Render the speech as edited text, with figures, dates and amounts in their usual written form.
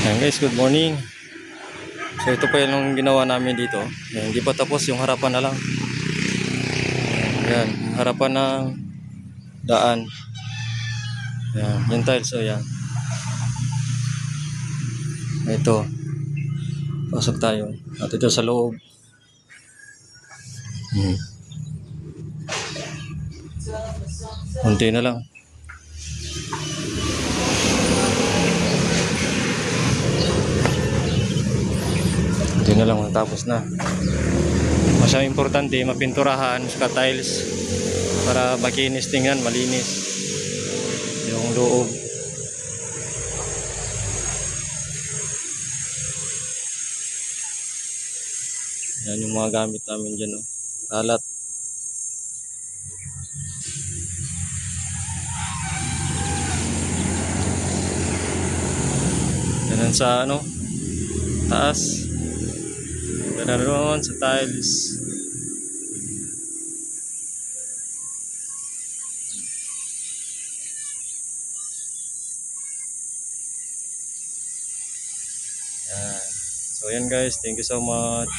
Ayan guys, good morning. So ito pa yung ginawa namin dito. Ayan, hindi pa tapos, yung harapan na lang. Ayan, yung harapan ng daan. Ayan, yung tiles, so ayan. Ito, pasok tayo. At ito sa loob. Kunti na lang. Kunti na lang, matapos na. Masyadong importante, mapinturahan sa tiles para makinis tingnan, malinis yung loob. Yan yung mga gamit namin dyan, oh. Kalat. Yan sa ano, taas. Yan na doon sa tiles. Yan. So yan guys, thank you so much.